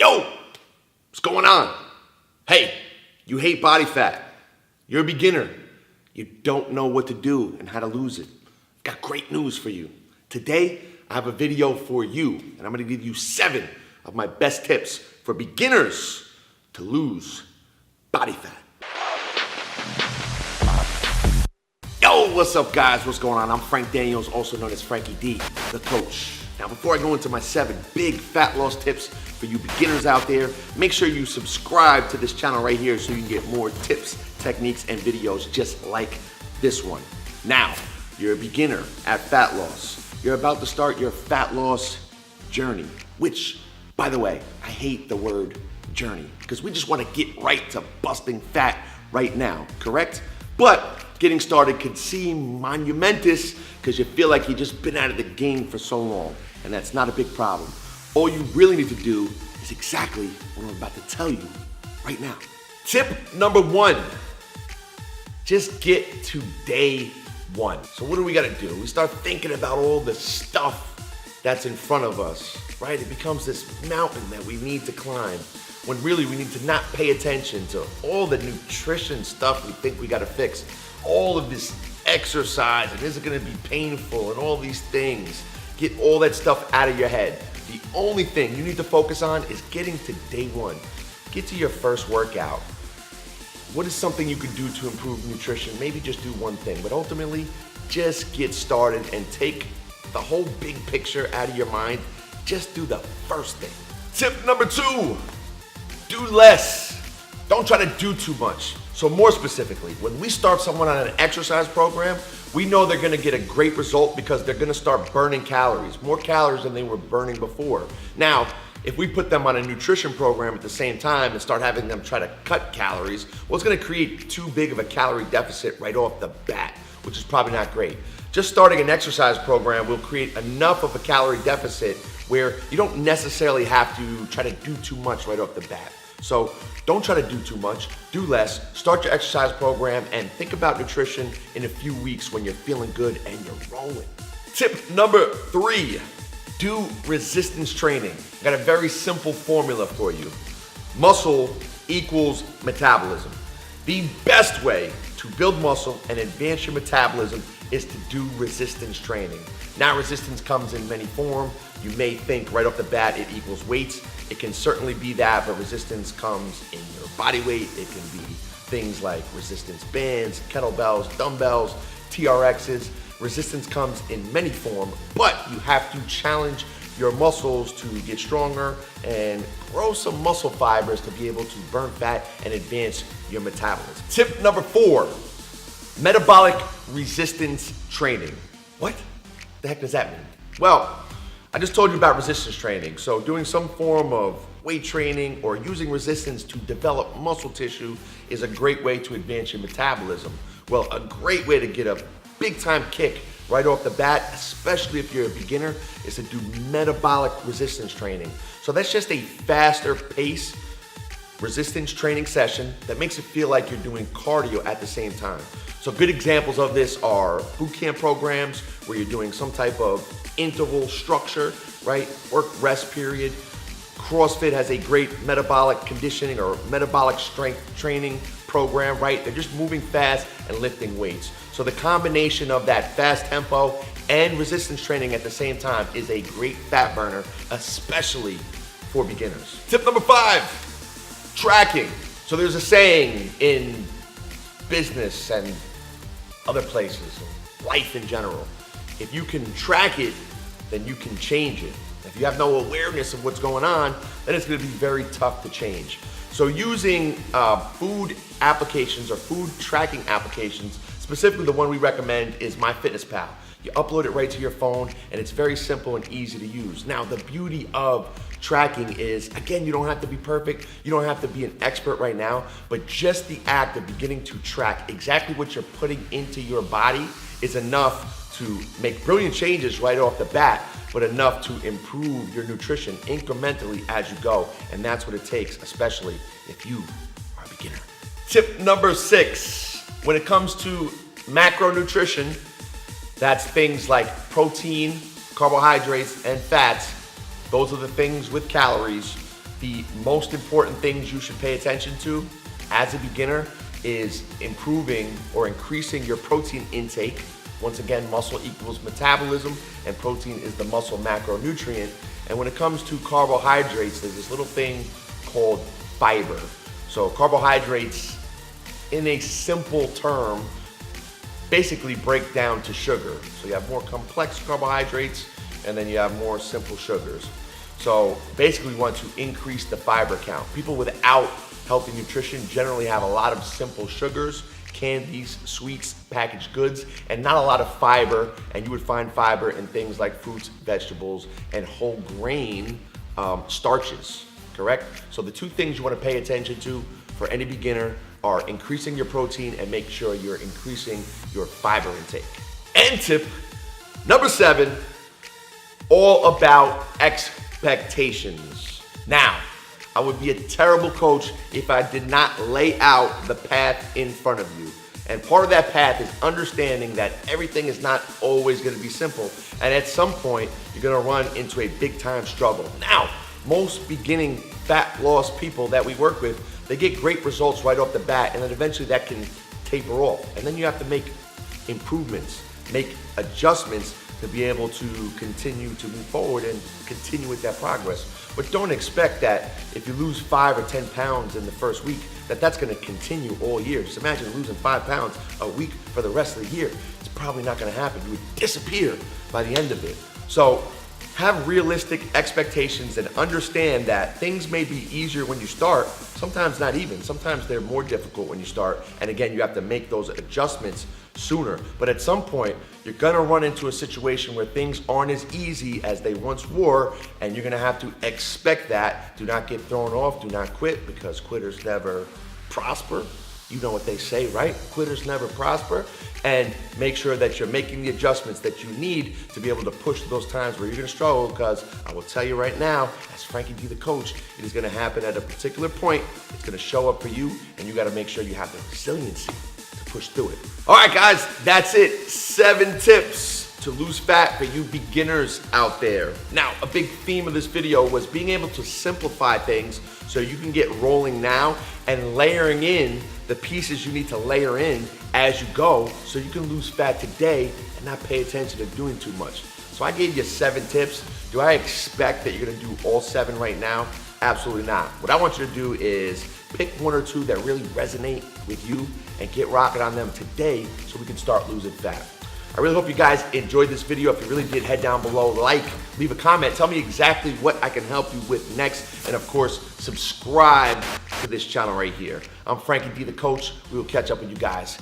Yo, what's going on? Hey, you hate body fat. You're a beginner. You don't know what to do and how to lose it. I've got great news for you. Today, I have a video for you, and I'm gonna give you 7 of my best tips for beginners to lose body fat. Yo, what's up guys? What's going on? I'm Frank Daniels, also known as Frankie D, the coach. Now before I go into my 7 big fat loss tips for you beginners out there, make sure you subscribe to this channel right here so you can get more tips, techniques, and videos just like this one. Now, you're a beginner at fat loss. You're about to start your fat loss journey, which, by the way, I hate the word journey because we just want to get right to busting fat right now, correct? But getting started can seem monumentous because you feel like you've just been out of the game for so long, and that's not a big problem. All you really need to do is exactly what I'm about to tell you right now. Tip number 1, just get to day 1. So what do we gotta do? We start thinking about all the stuff that's in front of us, right? It becomes this mountain that we need to climb, when really we need to not pay attention to all the nutrition stuff we think we gotta fix, all of this exercise, and is it gonna be painful, and all these things. Get all that stuff out of your head. The only thing you need to focus on is getting to day 1. Get to your first workout. What is something you could do to improve nutrition? Maybe just do one thing, but ultimately, just get started and take the whole big picture out of your mind. Just do the first thing. Tip number 2, do less. Don't try to do too much. So more specifically, when we start someone on an exercise program, we know they're gonna get a great result because they're gonna start burning calories, more calories than they were burning before. Now, if we put them on a nutrition program at the same time and start having them try to cut calories, well, it's gonna create too big of a calorie deficit right off the bat, which is probably not great. Just starting an exercise program will create enough of a calorie deficit where you don't necessarily have to try to do too much right off the bat. So don't try to do too much, do less, start your exercise program, and think about nutrition in a few weeks when you're feeling good and you're rolling. Tip number 3, do resistance training. I got a very simple formula for you. Muscle equals metabolism. The best way to build muscle and advance your metabolism is to do resistance training. Now, resistance comes in many forms. You may think right off the bat it equals weights. It can certainly be that, but resistance comes in your body weight. It can be things like resistance bands, kettlebells, dumbbells, TRXs. Resistance comes in many forms, but you have to challenge your muscles to get stronger and grow some muscle fibers to be able to burn fat and advance your metabolism. Tip number 4, metabolic resistance training. What the heck does that mean? Well, I just told you about resistance training. So doing some form of weight training or using resistance to develop muscle tissue is a great way to advance your metabolism. Well, a great way to get a big time kick right off the bat, especially if you're a beginner, is to do metabolic resistance training. So that's just a faster pace resistance training session that makes it feel like you're doing cardio at the same time. So good examples of this are boot camp programs where you're doing some type of interval structure, right? Work rest period. CrossFit has a great metabolic conditioning or metabolic strength training program, right? They're just moving fast and lifting weights. So the combination of that fast tempo and resistance training at the same time is a great fat burner, especially for beginners. Tip number 5, tracking. So there's a saying in business and other places, life in general. If you can track it, then you can change it. If you have no awareness of what's going on, then it's gonna be very tough to change. So using food applications or food tracking applications, specifically the one we recommend is MyFitnessPal. You upload it right to your phone and it's very simple and easy to use. Now, the beauty of tracking is, again, you don't have to be perfect, you don't have to be an expert right now, but just the act of beginning to track exactly what you're putting into your body is enough to make brilliant changes right off the bat, but enough to improve your nutrition incrementally as you go. And that's what it takes, especially if you are a beginner. Tip number 6, when it comes to macronutrition, that's things like protein, carbohydrates, and fats. Those are the things with calories. The most important things you should pay attention to as a beginner is improving or increasing your protein intake. Once again, muscle equals metabolism, and protein is the muscle macronutrient. And when it comes to carbohydrates, there's this little thing called fiber. So carbohydrates, in a simple term, basically break down to sugar. So you have more complex carbohydrates, and then you have more simple sugars. So basically we want to increase the fiber count. People without healthy nutrition generally have a lot of simple sugars, candies, sweets, packaged goods, and not a lot of fiber. And you would find fiber in things like fruits, vegetables, and whole grain starches, correct? So the two things you want to pay attention to for any beginner are increasing your protein and make sure you're increasing your fiber intake. And tip number 7, all about expectations. Now, I would be a terrible coach if I did not lay out the path in front of you. And part of that path is understanding that everything is not always going to be simple. And at some point, you're going to run into a big time struggle. Now, most beginning fat loss people that we work with, they get great results right off the bat, and then eventually that can taper off. And then you have to make improvements, make adjustments to be able to continue to move forward and continue with that progress. But don't expect that if you lose 5 or 10 pounds in the first week, that's going to continue all year. Just imagine losing 5 pounds a week for the rest of the year. It's probably not going to happen. You would disappear by the end of it. So have realistic expectations and understand that things may be easier when you start, sometimes not even. Sometimes they're more difficult when you start. And again, you have to make those adjustments sooner. But at some point, you're gonna run into a situation where things aren't as easy as they once were, and you're gonna have to expect that. Do not get thrown off, do not quit, because quitters never prosper. You know what they say, right? Quitters never prosper. And make sure that you're making the adjustments that you need to be able to push those times where you're gonna struggle, because I will tell you right now, as Frankie D the coach, it is gonna happen at a particular point. It's gonna show up for you, and you gotta make sure you have the resiliency to push through it. All right, guys, that's it. 7 tips to lose fat for you beginners out there. Now, a big theme of this video was being able to simplify things so you can get rolling now and layering in the pieces you need to layer in as you go so you can lose fat today and not pay attention to doing too much. So I gave you 7 tips. Do I expect that you're gonna do all 7 right now? Absolutely not. What I want you to do is pick 1 or 2 that really resonate with you and get rocking on them today so we can start losing fat. I really hope you guys enjoyed this video. If you really did, head down below, like, leave a comment, tell me exactly what I can help you with next, and of course, subscribe to this channel right here. I'm Frankie D the coach. We will catch up with you guys